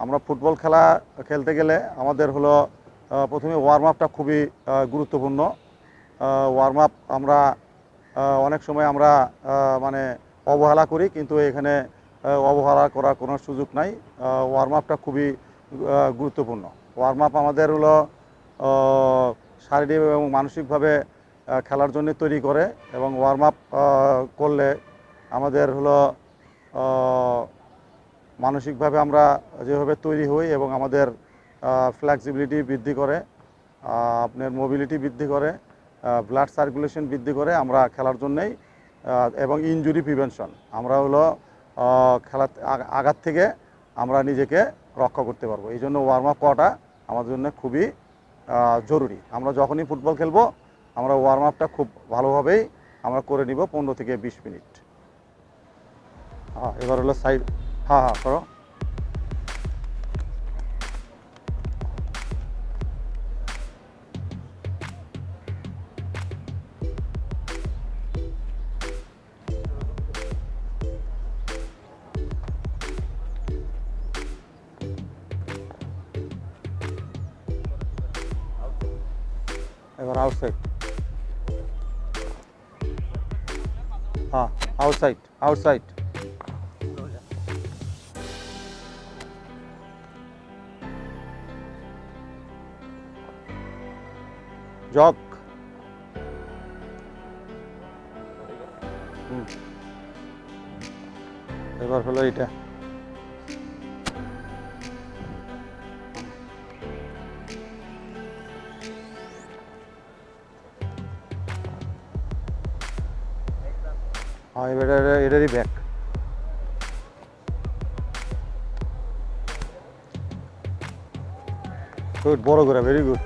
আমরা ফুটবল খেলা খেলতে গেলে আমাদের হলো প্রথমে ওয়ার্ম আপটা খুবই গুরুত্বপূর্ণ। ওয়ার্ম আপ আমরা অনেক সময় আমরা মানে অবহেলা করি, কিন্তু এখানে অবহেলা করার কোনো সুযোগ নাই। ওয়ার্ম আপটা খুবই গুরুত্বপূর্ণ। ওয়ার্ম আপ আমাদের হলো শারীরিক এবং মানসিকভাবে খেলার জন্য তৈরি করে, এবং ওয়ার্ম আপ করলে আমাদের হলো মানসিকভাবে আমরা যেভাবে তৈরি হই এবং আমাদের ফ্লেক্সিবিলিটি বৃদ্ধি করে, আপনার মোবিলিটি বৃদ্ধি করে, ব্লাড সার্কুলেশন বৃদ্ধি করে আমরা খেলার জন্যেই, এবং ইনজুরি প্রিভেনশন আমরা হলো খেলার আঘাত থেকে আমরা নিজেকে রক্ষা করতে পারবো। এই জন্য ওয়ার্ম আপ করাটা আমাদের জন্য খুবই জরুরি। আমরা যখনই ফুটবল খেলবো আমরা ওয়ার্ম আপটা খুব ভালোভাবেই আমরা করে নিব, 15 থেকে 20 মিনিট। হ্যাঁ, এবার হলো সাইড। হ্যাঁ হ্যাঁ, করো। এবার আউটসাইড। হ্যাঁ, আউটসাইড আউটসাইড। জগ। এবার হলো এটা। হ্যাঁ, এবার এটারই ব্যাক। গুড, বড় করে, ভেরি গুড,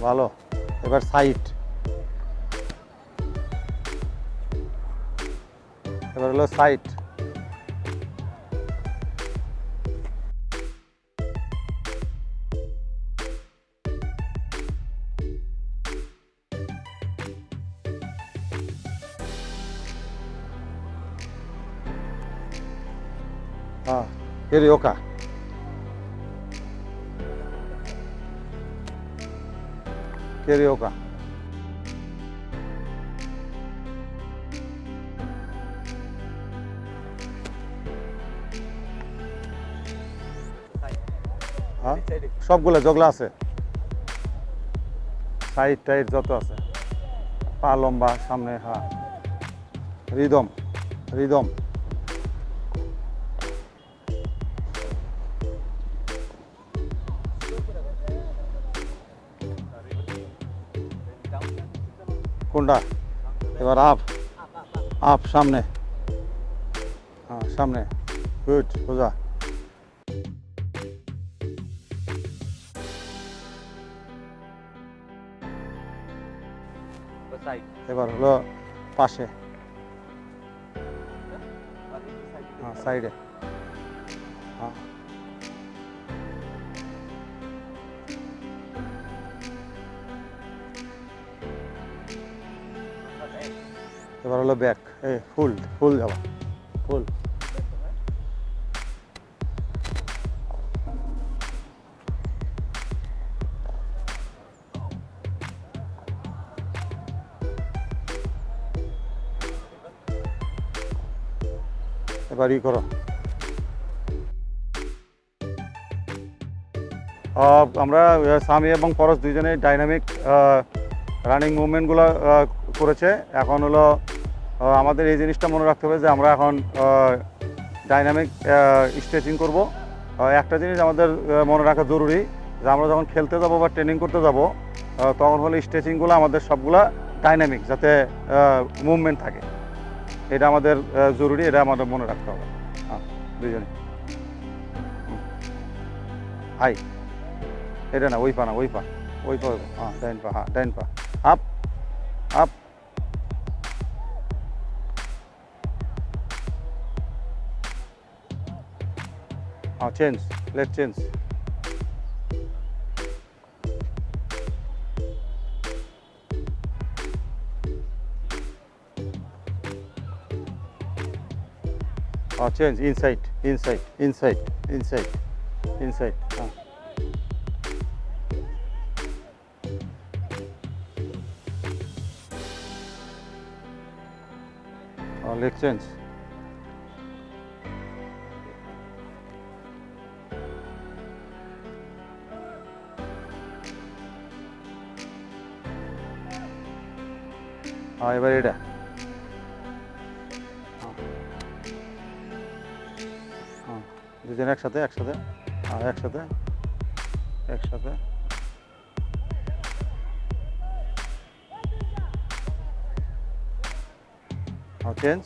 ভালো। এবার সাইড। এবার হলো সাইড। হ্যাঁ, কেরিওকা। কেরিওকা। হ্যাঁ, সবগুলো যেগুলো আছে, সাইড টাইড যত আছে, পা লম্বা সামনে। হ্যাঁ, রিদম রিদম। কোনটা? এবার আপ আপ, সামনে। হ্যাঁ, সামনে। গুড, সোজা। এবার হলো পাশে। হ্যাঁ, সাইডে। হ্যাঁ, এবার হলো ব্যাক। এই ফুল ফুল যাবা, ফুল। এবার ই করো। আমরা সামি এবং পরশ দুইজনেই ডাইনামিক রানিং মুভমেন্টগুলো করেছে। এখন হলো আমাদের এই জিনিসটা মনে রাখতে হবে যে আমরা এখন ডাইনামিক স্ট্রেচিং করব। একটা জিনিস আমাদের মনে রাখা জরুরি, যে আমরা যখন খেলতে যাব বা ট্রেনিং করতে যাব তখন হলে স্ট্রেচিংগুলো আমাদের সবগুলা ডাইনামিক, যাতে মুভমেন্ট থাকে। এটা আমাদের জরুরি, এটা আমাদের মনে রাখতে হবে। হ্যাঁ, দুইজনে। হাই, এটা না, ওই পা না, ওই পা, ওই পা। হ্যাঁ, ডাইন পা। হ্যাঁ, ডাইন পা। Up up. হ্যাঁ, change, let change. Change inside. Inside inside inside inside হ্যাঁ লেগ চেঞ্জ হ্যাঁ এবার এটা হ্যাঁ দুজন একসাথে একসাথে হ্যাঁ একসাথে একসাথে চেঞ্জ